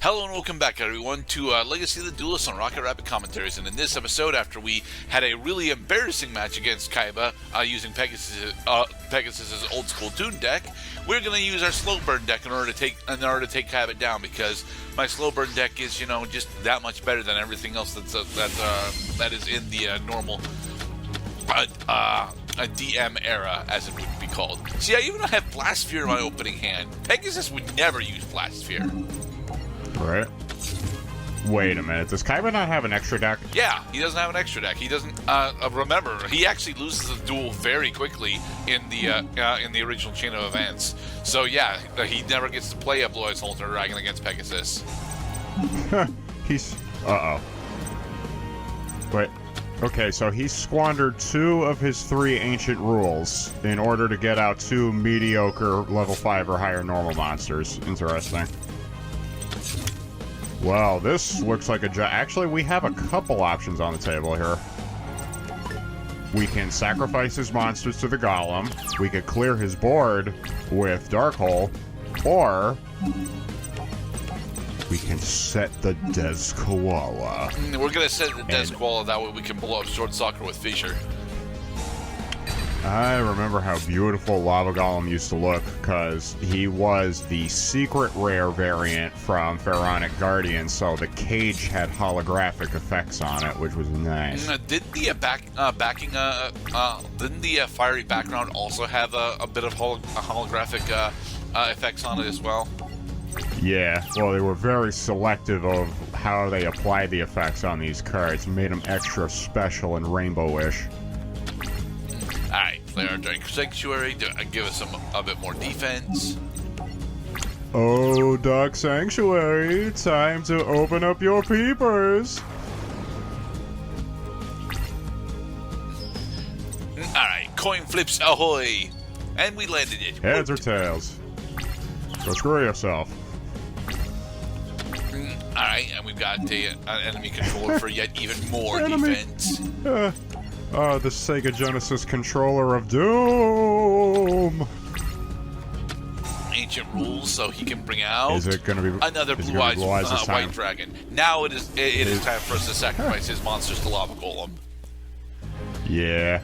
Hello and welcome back, everyone, to Legacy of the Duelist on Rocket Rapid Commentaries. And in this episode, after we had a really embarrassing match against Kaiba using Pegasus's old school toon deck, we're going to use our slow burn deck in order to take Kaiba down, because my slow burn deck is, you know, just that much better than everything else that is in the normal a DM era, as it would be called. See, I even have Blast Sphere in my opening hand. Pegasus would never use Blast Sphere. Right. Wait a minute. Does Kaiba not have an extra deck? Yeah, he doesn't have an extra deck. He doesn't. Remember, he actually loses the duel very quickly in the original chain of events. So yeah, he never gets to play a Blue Eyes Holter Dragon against Pegasus. He's. Wait. Okay, so he squandered 2 of his 3 ancient rules in order to get out 2 mediocre level 5 or higher normal monsters. Interesting. Well, this looks like actually, we have a couple options on the table here. We can sacrifice his monsters to the Golem. We could clear his board with Dark Hole. Or we can set the Des Koala. We're going to set the Des Koala, that way we can blow up Sword Soccer with Fissure. I remember how beautiful Lava Golem used to look, because he was the secret rare variant from Pharaonic Guardian, so the cage had holographic effects on it, which was nice. Didn't the fiery background also have a bit of holographic effects on it as well? Yeah, well, they were very selective of how they applied the effects on these cards, made them extra special and rainbowish. Alright, play our Dark Sanctuary to give us a bit more defense. Oh, Dark Sanctuary, time to open up your peepers. Alright, coin flips ahoy! And we landed it. Heads or tails? Go screw yourself. Alright, and we've got an enemy controller for yet even more defense. The Sega Genesis controller of Doom! Ancient rules, so he can bring out another Blue Eyes White Dragon. Now it is time for us to sacrifice his monsters to Lava Golem. Yeah.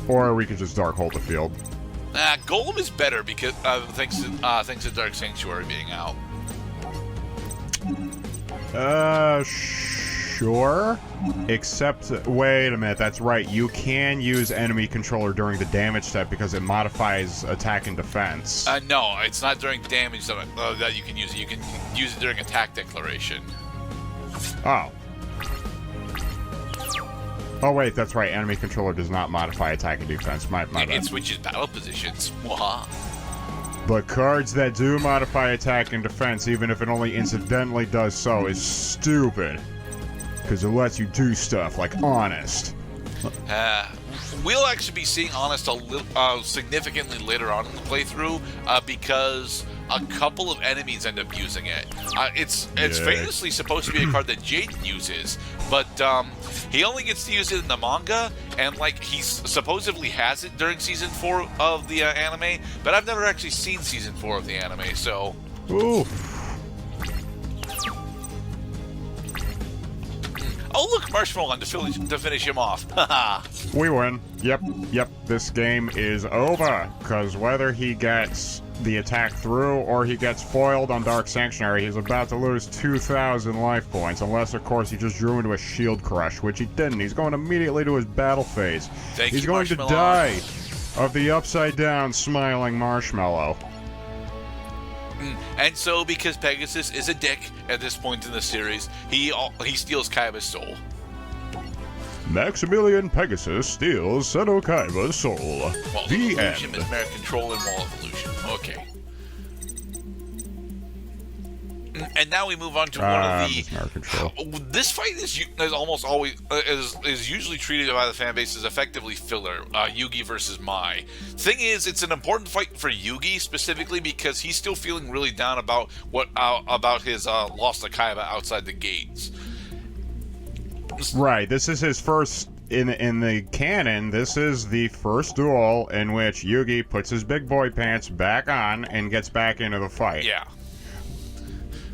Or we could just Dark Hole the field. Golem is better because thanks to Dark Sanctuary being out. Sure. Except, wait a minute, that's right. You can use enemy controller during the damage step because it modifies attack and defense. No, it's not during damage that you can use it. You can use it during attack declaration. Oh. Oh, wait, that's right. Enemy controller does not modify attack and defense. My bad. It switches battle positions. Mwah. But cards that do modify attack and defense, even if it only incidentally does so, is stupid. Because it lets you do stuff like Honest. We'll actually be seeing Honest significantly later on in the playthrough because a couple of enemies end up using it. It's famously supposed to be a card that Jade uses, but he only gets to use it in the manga, and like he supposedly has it during season 4 of the anime, but I've never actually seen season 4 of the anime, so. Ooh. Oh, look, Marshmallow on to finish him off. We win. Yep. This game is over. Because whether he gets the attack through or he gets foiled on Dark Sanctuary, he's about to lose 2,000 life points. Unless, of course, he just drew into a Shield Crush, which he didn't. He's going immediately to his battle phase. He's going to die of the upside-down smiling Marshmallow. And so, because Pegasus is a dick at this point in the series, he steals Kaiba's soul. Maximilian Pegasus steals Seto Kaiba's soul. Wall the Evolution, end. Mesmeric Control, and Wall Evolution. Okay. And now we move on to one of the. This fight is almost always is usually treated by the fan base as effectively filler. Yugi versus Mai. Thing is, it's an important fight for Yugi specifically because he's still feeling really down about his loss to Kaiba outside the gates. Right. This is his first. In the canon, this is the first duel in which Yugi puts his big boy pants back on and gets back into the fight. Yeah.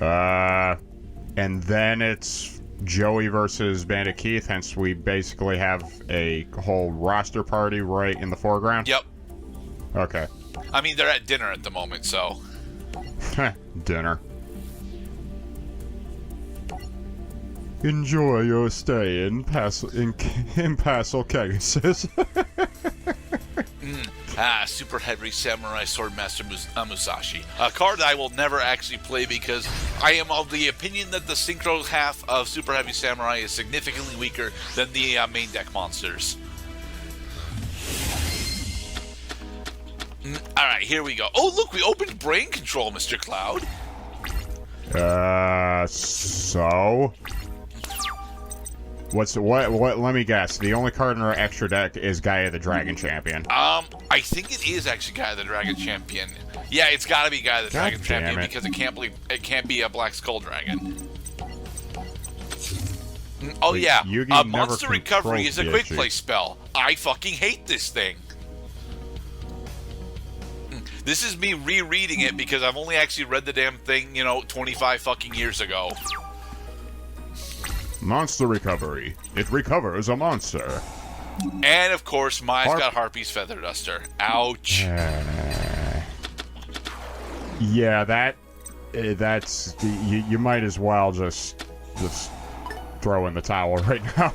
And then it's Joey versus Bandit Keith, hence we basically have a whole roster party right in the foreground? Yep. Okay. I mean, they're at dinner at the moment, so... Dinner. Enjoy your stay in Paso Pegasus. Super Heavy Samurai Swordmaster Musashi. A card I will never actually play because I am of the opinion that the synchro half of Super Heavy Samurai is significantly weaker than the main deck monsters. Alright, here we go. Oh, look, we opened Brain Control, Mr. Cloud. So? What? Let me guess. The only card in our extra deck is Gaia the Dragon Champion. I think it is actually Gaia the Dragon Champion. Yeah, it's got to be Gaia the Dragon Champion because it can't be a Black Skull Dragon. Oh yeah, Monster Recovery is a quick play spell. I fucking hate this thing. This is me rereading it because I've only actually read the damn thing, 25 fucking years ago. Monster Recovery. It recovers a monster. And of course, Maya's got Harpy's Feather Duster. Ouch. Yeah, that's you might as well just throw in the towel right now.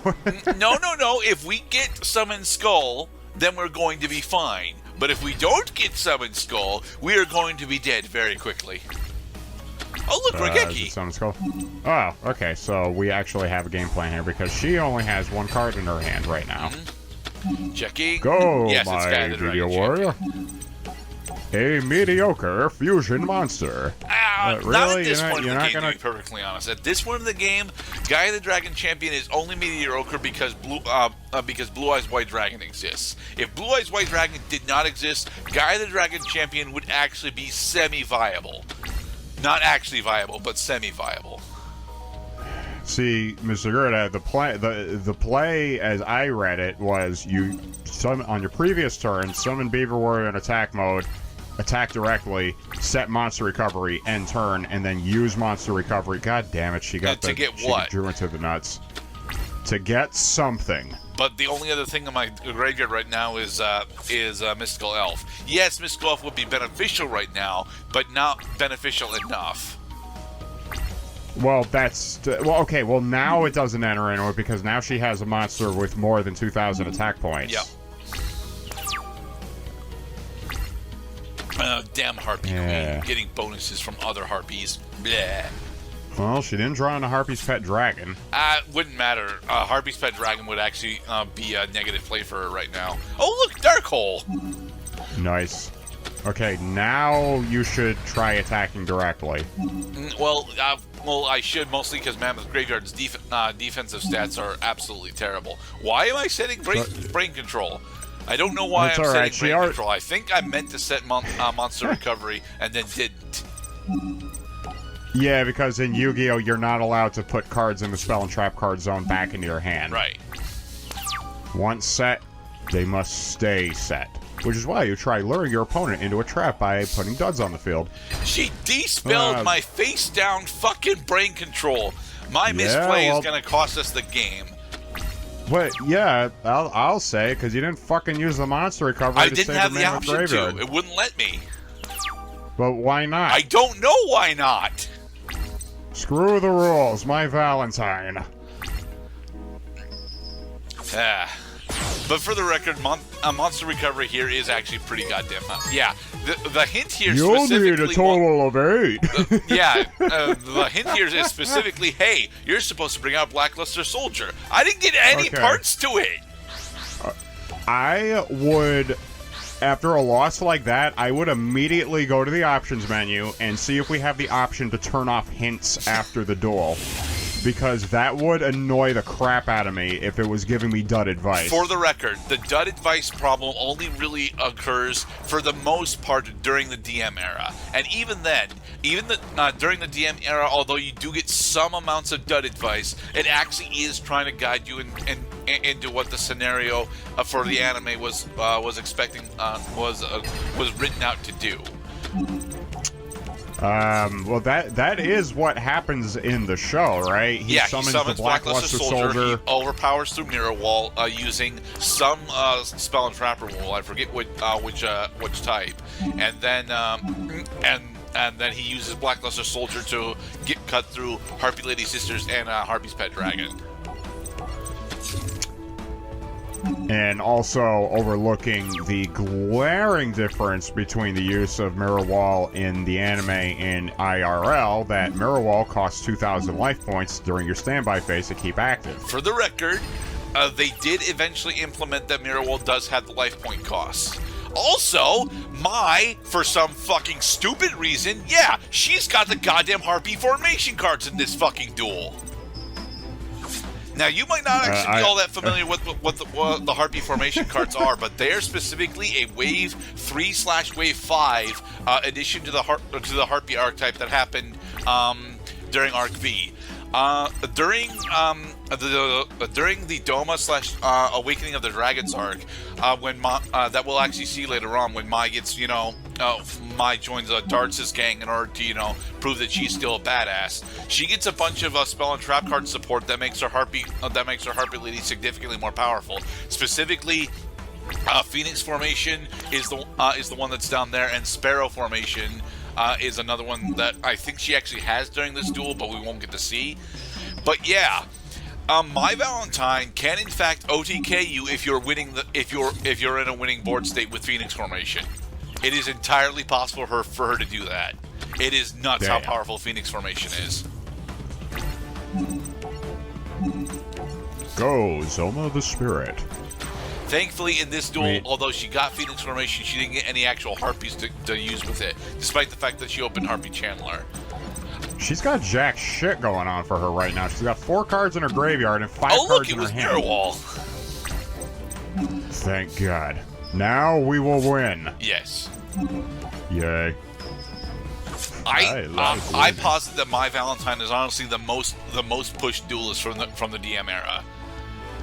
No. If we get Summon Skull, then we're going to be fine. But if we don't get Summon Skull, we are going to be dead very quickly. Oh, look, Regeki. Summon Skull. Oh, okay, so we actually have a game plan here because she only has one card in her hand right now. Checking. Go, yes, my video warrior. A mediocre fusion monster. Really? Not at this point in the game, to be perfectly honest. At this point in the game, Gaia the Dragon Champion is only mediocre because Blue Eyes White Dragon exists. If Blue Eyes White Dragon did not exist, Gaia the Dragon Champion would actually be semi-viable. Not actually viable, but semi-viable. See, Mr. Gerda, the play as I read it was you summon on your previous turn, summon Beaver Warrior in attack mode, attack directly, set Monster Recovery, end turn, and then use Monster Recovery. God damn it, she got to get what? Drew into the nuts. To get something. But the only other thing in my graveyard right now is Mystical Elf. Yes, Mystical Elf would be beneficial right now, but not beneficial enough. Well, okay. Well, now it doesn't enter into it because now she has a monster with more than 2,000 attack points. Yep. Damn Harpy Queen, getting bonuses from other Harpies. Bleh. Well, she didn't draw in a Harpy's Pet Dragon. Wouldn't matter. Harpy's Pet Dragon would actually be a negative play for her right now. Oh, look, Dark Hole! Nice. Okay, now you should try attacking directly. Well, I should mostly because Mammoth Graveyard's defensive stats are absolutely terrible. Why am I setting brain control? I don't know why I'm setting brain control. I think I meant to set Monster Recovery and then didn't. Yeah, because in Yu-Gi-Oh! You're not allowed to put cards in the Spell and Trap card zone back into your hand. Right. Once set, they must stay set. Which is why you try luring your opponent into a trap by putting duds on the field. She de-spelled my face-down fucking brain control. My misplay is going to cost us the game. What? Yeah, I'll say, because you didn't fucking use the Monster Recovery I didn't have the option to. It wouldn't let me. But why not? I don't know why not. Screw the rules, my Valentine. But for the record, Monster Recovery here is actually pretty goddamn hot. Yeah, the hint here You'll need a total of 8. The hint here is specifically, hey, you're supposed to bring out Blackluster Soldier. I didn't get any parts to it. I would, after a loss like that, I would immediately go to the options menu and see if we have the option to turn off hints after the duel. Because that would annoy the crap out of me if it was giving me dud advice. For the record, the dud advice problem only really occurs for the most part during the DM era. And even then, during the DM era, although you do get some amounts of dud advice, it actually is trying to guide you into what the scenario for the anime was expecting was written out to do. Well, that is what happens in the show, right? He summons the Blackluster Soldier. He overpowers through Mirror Wall using some spell and trap removal. I forget which type, and then then he uses Blackluster Soldier to get cut through Harpy Lady Sisters and Harpy's Pet Dragon. And also overlooking the glaring difference between the use of Mirror Wall in the anime and IRL, that Mirror Wall costs 2,000 life points during your standby phase to keep active. For the record, they did eventually implement that Mirror Wall does have the life point costs. Also, for some fucking stupid reason, yeah, she's got the goddamn Harpy formation cards in this fucking duel. Now, you might not actually be all that familiar with what the Harpy formation cards are, but they are specifically a Wave 3/Wave 5 addition to the Harpy archetype that happened during Arc V. During the Doma / Awakening of the Dragons arc, when that we'll actually see later on, when Mai gets, Mai joins Darts' gang in order to, prove that she's still a badass. She gets a bunch of spell and trap card support that makes her Harpy Lady significantly more powerful. Specifically, Phoenix formation is the one that's down there, and Sparrow formation is another one that I think she actually has during this duel, but we won't get to see. But yeah, My Valentine can in fact OTK you if you're in a winning board state with Phoenix formation. It is entirely possible for her to do that. It is nuts how powerful Phoenix formation is. Go, Zoma the Spirit. Thankfully, in this duel, although she got Phoenix formation, she didn't get any actual Harpies to use with it, despite the fact that she opened Harpy Channeler. She's got jack shit going on for her right now. She's got 4 cards in her graveyard and 5 cards in her hand. Mirror Wall. Thank God. Now we will win. Yes. Yay. I posit that My Valentine is honestly the most pushed duelist from the DM era.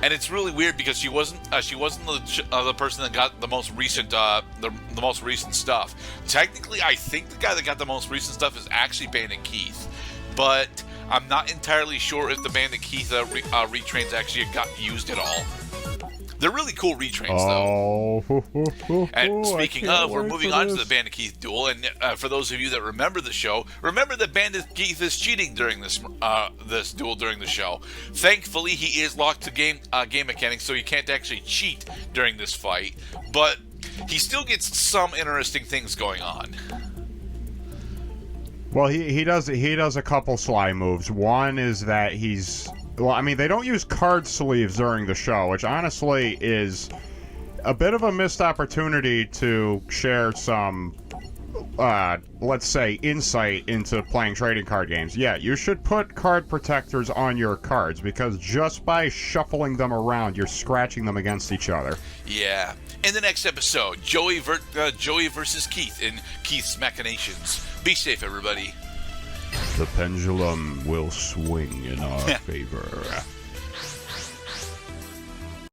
And it's really weird because she wasn't the person that got the most recent the most recent stuff. Technically, I think the guy that got the most recent stuff is actually Bandit Keith, but I'm not entirely sure if the Bandit Keith retrains actually got used at all. They're really cool retrains, though. And speaking of, we're moving on to the Bandit Keith duel. And for those of you that remember the show, remember that Bandit Keith is cheating during this duel during the show. Thankfully, he is locked to game mechanics, so he can't actually cheat during this fight. But he still gets some interesting things going on. Well, he does a couple sly moves. One is that they don't use card sleeves during the show, which honestly is a bit of a missed opportunity to share some, let's say, insight into playing trading card games. Yeah, you should put card protectors on your cards, because just by shuffling them around, you're scratching them against each other. Yeah. In the next episode, Joey versus Keith in Keith's Machinations. Be safe, everybody. The pendulum will swing in our favor.